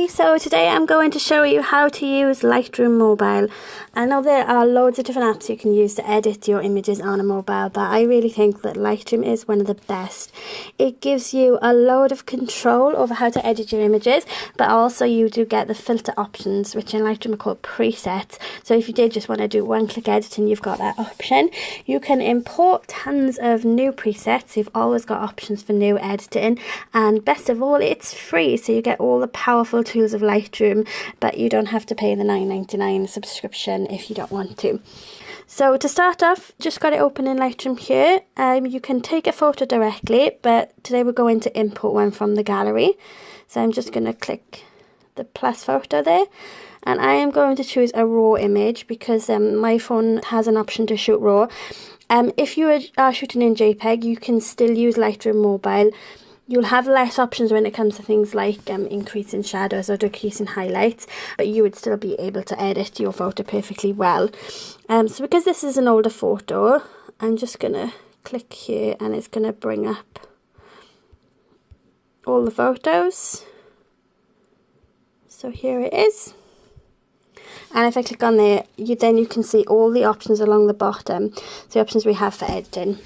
Hi, so today I'm going to show you how to use Lightroom Mobile. I know there are loads of different apps you can use to edit your images on a mobile, but I really think that Lightroom is one of the best. It gives you a load of control over how to edit your images, but also you do get the filter options, which in Lightroom are called presets. So if you did just want to do one-click editing, you've got that option. You can import tons of new presets. You've always got options for new editing, and best of all, it's free, so you get all the powerful tools of Lightroom, but you don't have to pay the $9.99 subscription if you don't want to. So to start off, just got it open in Lightroom here. You can take a photo directly, but today we're going to import one from the gallery. So I'm just going to click the plus photo there, and I am going to choose a raw image because my phone has an option to shoot raw. If you are shooting in JPEG, you can still use Lightroom Mobile. You'll have less options when it comes to things like increasing shadows or decreasing highlights, but you would still be able to edit your photo perfectly well. So because this is an older photo, I'm just going to click here and it's going to bring up all the photos. So here it is. And if I click on there, then you can see all the options along the bottom, the options we have for editing.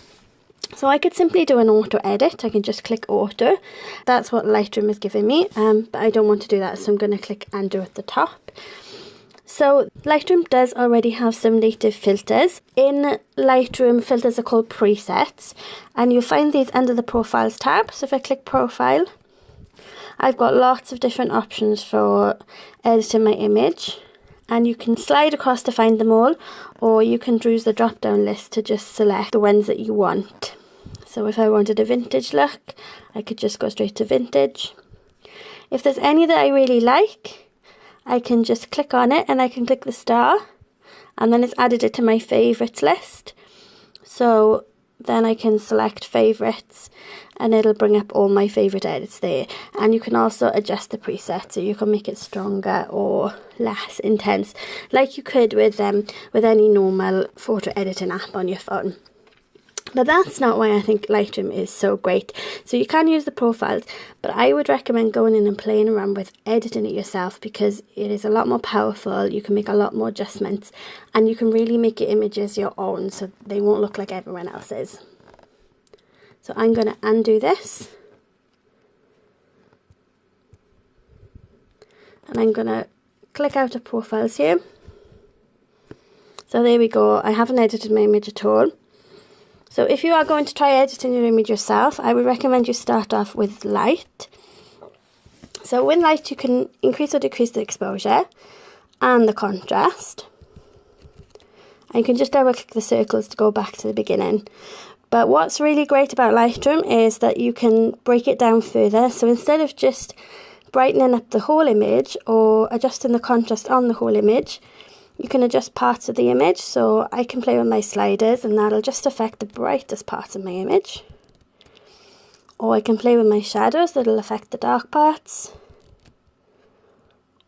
So I could simply do an auto edit. I can just click auto. That's what Lightroom is giving me, but I don't want to do that, so I'm going to click undo at the top. So Lightroom does already have some native filters. In Lightroom, filters are called presets, and you'll find these under the profiles tab. So if I click profile, I've got lots of different options for editing my image, and you can slide across to find them all, or you can use the drop down list to just select the ones that you want. So if I wanted a vintage look, I could just go straight to vintage. If there's any that I really like, I can just click on it and I can click the star, and then it's added it to my favourites list. So then I can select favourites and it'll bring up all my favourite edits there. And you can also adjust the preset, so you can make it stronger or less intense, like you could with any normal photo editing app on your phone. But that's not why I think Lightroom is so great. So you can use the profiles, but I would recommend going in and playing around with editing it yourself, because it is a lot more powerful. You can make a lot more adjustments, and you can really make your images your own, so they won't look like everyone else's. So I'm going to undo this, and I'm going to click out of profiles here. So there we go. I haven't edited my image at all. So if you are going to try editing your image yourself, I would recommend you start off with light. So with light, you can increase or decrease the exposure and the contrast. And you can just double click the circles to go back to the beginning. But what's really great about Lightroom is that you can break it down further. So instead of just brightening up the whole image or adjusting the contrast on the whole image, you can adjust parts of the image. So I can play with my sliders and that'll just affect the brightest parts of my image. Or I can play with my shadows that'll affect the dark parts.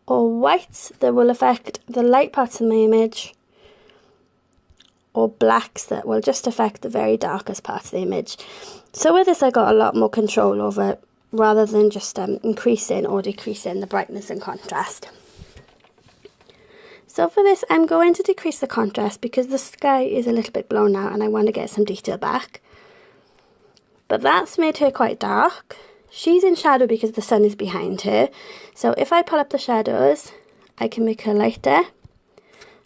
Or whites that will affect the light parts of my image. Or blacks that will just affect the very darkest parts of the image. So with this I got a lot more control over it, rather than just increasing or decreasing the brightness and contrast. So for this, I'm going to decrease the contrast because the sky is a little bit blown out and I want to get some detail back. But that's made her quite dark. She's in shadow because the sun is behind her. So if I pull up the shadows, I can make her lighter.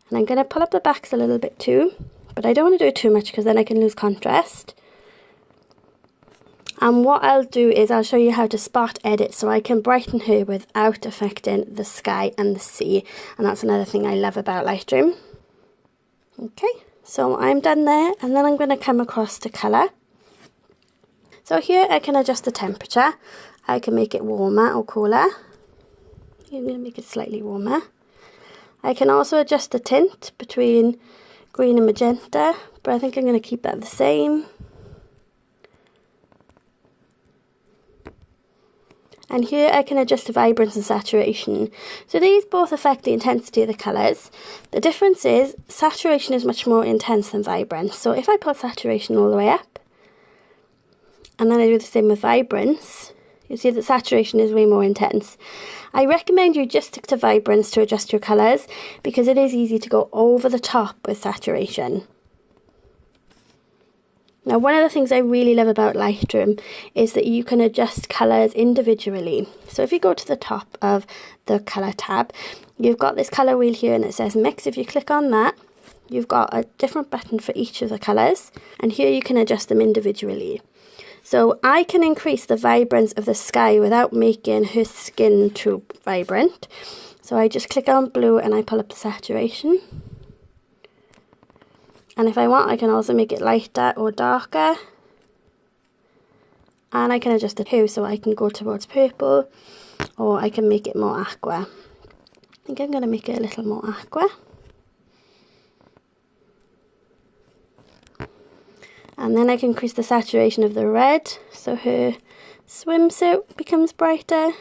And I'm going to pull up the backs a little bit too. But I don't want to do it too much because then I can lose contrast. And what I'll do is I'll show you how to spot edit so I can brighten her without affecting the sky and the sea. And that's another thing I love about Lightroom. Okay, so I'm done there, and then I'm going to come across to colour. So here I can adjust the temperature. I can make it warmer or cooler. I'm going to make it slightly warmer. I can also adjust the tint between green and magenta, but I think I'm going to keep that the same. And here I can adjust the vibrance and saturation. So these both affect the intensity of the colours. The difference is saturation is much more intense than vibrance. So if I put saturation all the way up, and then I do the same with vibrance, you see that saturation is way more intense. I recommend you just stick to vibrance to adjust your colours, because it is easy to go over the top with saturation. Now, one of the things I really love about Lightroom is that you can adjust colours individually. So if you go to the top of the colour tab, you've got this colour wheel here and it says mix. If you click on that, you've got a different button for each of the colours, and here you can adjust them individually. So I can increase the vibrance of the sky without making her skin too vibrant. So I just click on blue and I pull up the saturation. And if I want, I can also make it lighter or darker. And I can adjust the hue, so I can go towards purple, or I can make it more aqua. I think I'm going to make it a little more aqua. And then I can increase the saturation of the red, so her swimsuit becomes brighter.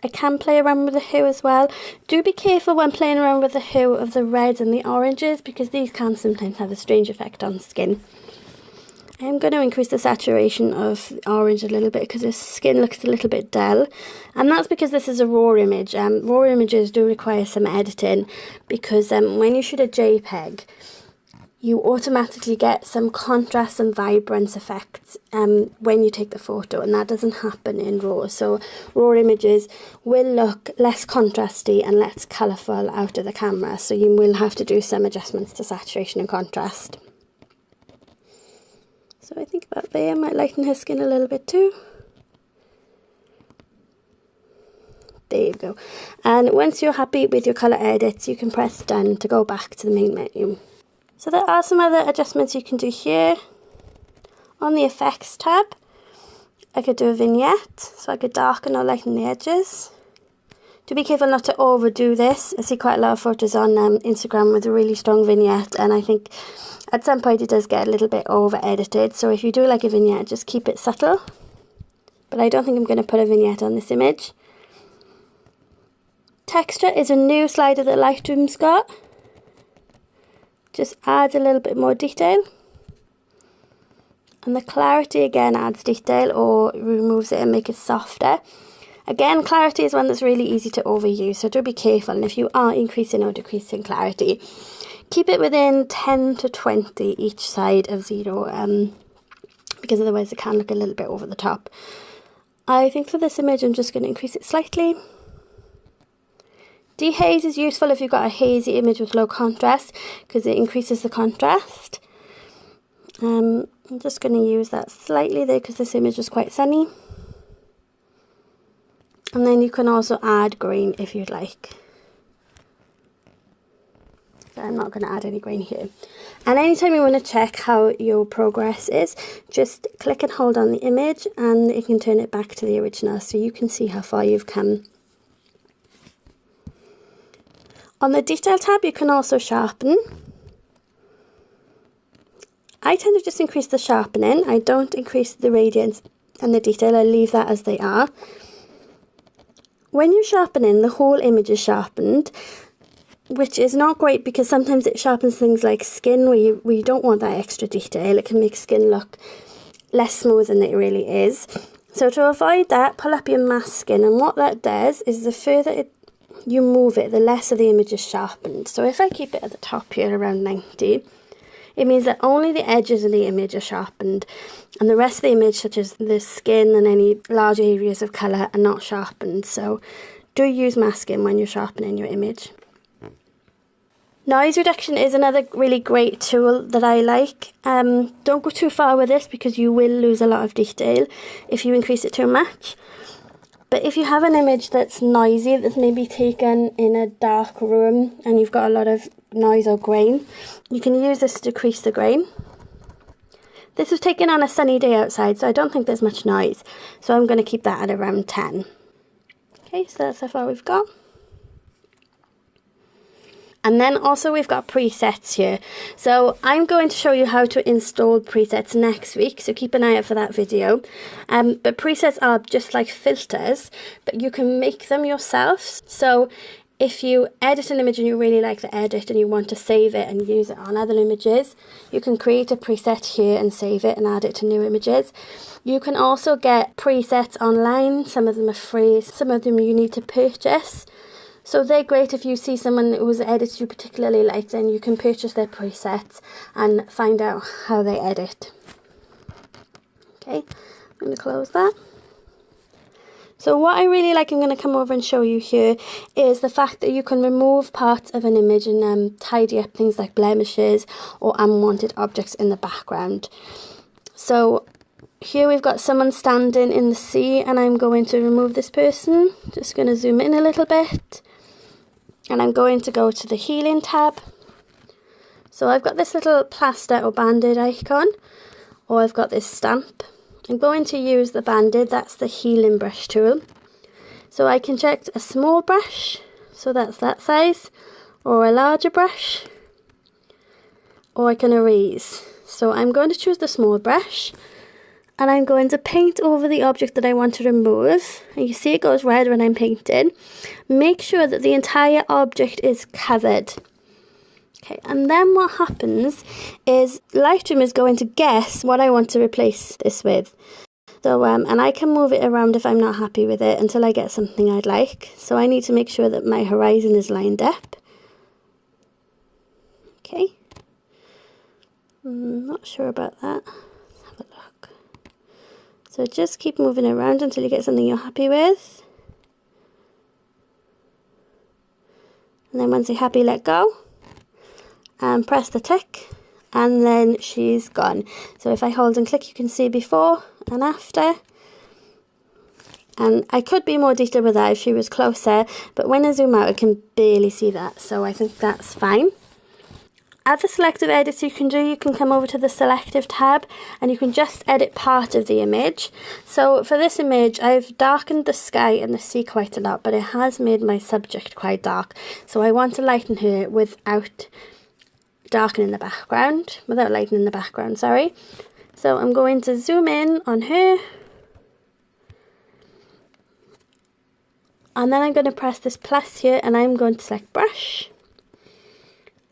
I can play around with the hue as well. Do be careful when playing around with the hue of the reds and the oranges, because these can sometimes have a strange effect on skin. I am going to increase the saturation of the orange a little bit because the skin looks a little bit dull. And that's because this is a raw image. Raw images do require some editing, because when you shoot a JPEG, you automatically get some contrast and vibrance effects when you take the photo, and that doesn't happen in RAW. So RAW images will look less contrasty and less colourful out of the camera, so you will have to do some adjustments to saturation and contrast. So I think about there, I might lighten her skin a little bit too. There you go. And once you're happy with your colour edits, you can press done to go back to the main menu. So there are some other adjustments you can do here. On the effects tab, I could do a vignette, so I could darken or lighten the edges. Do be careful not to overdo this. I see quite a lot of photos on Instagram with a really strong vignette, and I think at some point it does get a little bit over edited. So if you do like a vignette, just keep it subtle. But I don't think I'm going to put a vignette on this image. Texture is a new slider that Lightroom's got. Just adds a little bit more detail. And the clarity again adds detail or removes it and makes it softer. Again, clarity is one that's really easy to overuse, so do be careful. And if you are increasing or decreasing clarity, keep it within 10 to 20 each side of 0, because otherwise it can look a little bit over the top. I think for this image I'm just going to increase it slightly. Dehaze is useful if you've got a hazy image with low contrast, because it increases the contrast. I'm just going to use that slightly there because this image is quite sunny. And then you can also add green if you'd like. So I'm not going to add any green here. And anytime you want to check how your progress is, just click and hold on the image and you can turn it back to the original so you can see how far you've come. On the detail tab, you can also sharpen. I tend to just increase the sharpening. I don't increase the radiance and the detail. I leave that as they are. When you're sharpening, the whole image is sharpened, which is not great because sometimes it sharpens things like skin where you don't want that extra detail. It can make skin look less smooth than it really is. So to avoid that, pull up your masking, and what that does is the further you move it, the less of the image is sharpened. So if I keep it at the top here around 90, it means that only the edges of the image are sharpened and the rest of the image, such as the skin and any large areas of colour, are not sharpened. So do use masking when you're sharpening your image. Noise reduction is another really great tool that I like. Don't go too far with this because you will lose a lot of detail if you increase it too much. But if you have an image that's noisy, that's maybe taken in a dark room and you've got a lot of noise or grain, you can use this to decrease the grain. This was taken on a sunny day outside, so I don't think there's much noise. So I'm going to keep that at around 10. Okay, so that's how far we've got. And then also we've got presets here. So I'm going to show you how to install presets next week, so keep an eye out for that video. But presets are just like filters, but you can make them yourself. So if you edit an image and you really like the edit and you want to save it and use it on other images, you can create a preset here and save it and add it to new images. You can also get presets online. Some of them are free, some of them you need to purchase. So they're great if you see someone whose edits you particularly like, then you can purchase their presets and find out how they edit. Okay, I'm going to close that. So what I really like, I'm going to come over and show you here, is the fact that you can remove parts of an image and tidy up things like blemishes or unwanted objects in the background. So here we've got someone standing in the sea, and I'm going to remove this person. Just going to zoom in a little bit. And I'm going to go to the healing tab. So I've got this little plaster or band-aid icon, or I've got this stamp. I'm going to use the band-aid, that's the healing brush tool. So I can check a small brush, so that's that size, or a larger brush, or I can erase. So I'm going to choose the small brush, and I'm going to paint over the object that I want to remove. And you see it goes red when I'm painting. Make sure that the entire object is covered. Okay, and then what happens is Lightroom is going to guess what I want to replace this with. So, and I can move it around if I'm not happy with it until I get something I'd like. So I need to make sure that my horizon is lined up. Okay. Not sure about that. Let's have a look. So just keep moving around until you get something you're happy with. And then once you're happy, let go. And press the tick. And then she's gone. So if I hold and click, you can see before and after. And I could be more detailed with that if she was closer. But when I zoom out, I can barely see that. So I think that's fine. Other selective edits you can do, you can come over to the selective tab and you can just edit part of the image. So for this image, I've darkened the sky and the sea quite a lot, but it has made my subject quite dark. So I want to lighten her without darkening the background, without lightening the background, sorry. So I'm going to zoom in on her. And then I'm going to press this plus here and I'm going to select brush.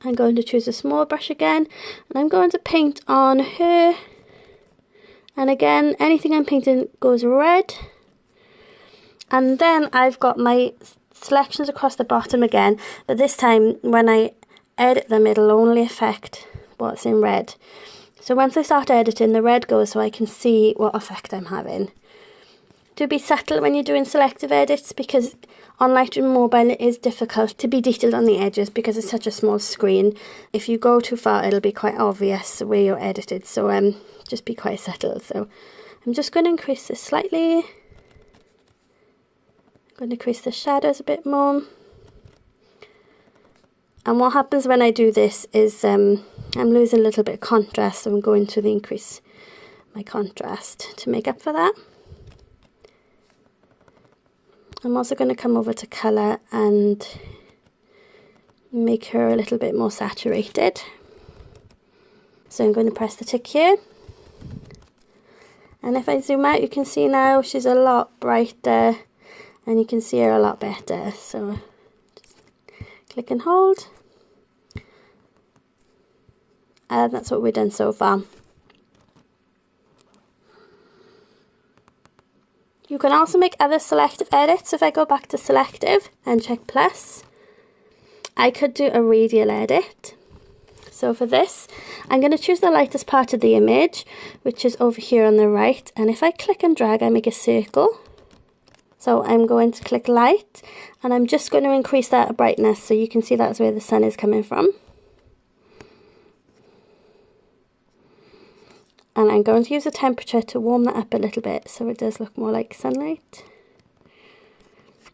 I'm going to choose a small brush again, and I'm going to paint on her. And again, anything I'm painting goes red. And then I've got my selections across the bottom again, but this time when I edit them, it'll only affect what's in red. So once I start editing, the red goes so I can see what effect I'm having. Do be subtle when you're doing selective edits, because on Lightroom Mobile it is difficult to be detailed on the edges because it's such a small screen. If you go too far, it'll be quite obvious where you're edited, so just be quite subtle. So I'm just going to increase this slightly. I'm going to increase the shadows a bit more. And what happens when I do this is I'm losing a little bit of contrast, so I'm going to increase my contrast to make up for that. I'm also going to come over to colour and make her a little bit more saturated. So I'm going to press the tick here. And if I zoom out, you can see now she's a lot brighter and you can see her a lot better. So just click and hold. And that's what we've done so far. You can also make other selective edits. If I go back to selective and check plus, I could do a radial edit. So for this, I'm going to choose the lightest part of the image, which is over here on the right. And if I click and drag, I make a circle. So I'm going to click light, and I'm just going to increase that brightness so you can see that's where the sun is coming from. And I'm going to use the temperature to warm that up a little bit so it does look more like sunlight.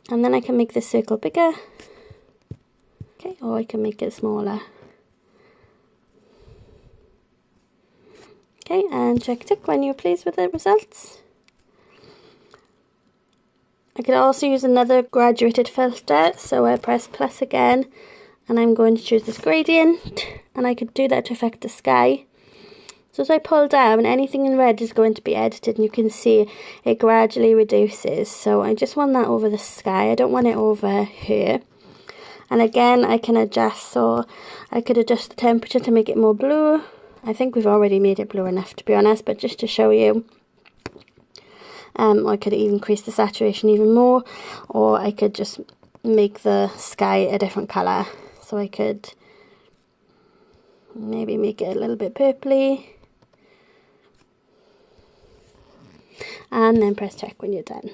And then I can make this circle bigger. Okay, or I can make it smaller. Okay, and check tick when you're pleased with the results. I could also use another graduated filter, so I press plus again, and I'm going to choose this gradient, and I could do that to affect the sky. So as I pull down, anything in red is going to be edited, and you can see it gradually reduces. So I just want that over the sky. I don't want it over here. And again, I can adjust, so I could adjust the temperature to make it more blue. I think we've already made it blue enough, to be honest, but just to show you. I could increase the saturation even more, or I could just make the sky a different colour. So I could maybe make it a little bit purpley. And then press check when you're done.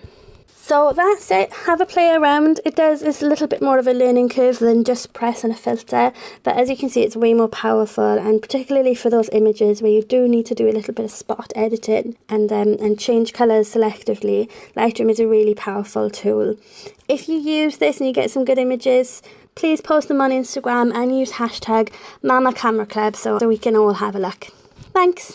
So that's it. Have a play around. It's a little bit more of a learning curve than just pressing a filter, but as you can see, it's way more powerful, and particularly for those images where you do need to do a little bit of spot editing and change colours selectively, Lightroom is a really powerful tool. If you use this and you get some good images, please post them on Instagram and use hashtag #MamaCameraClub so we can all have a look. Thanks.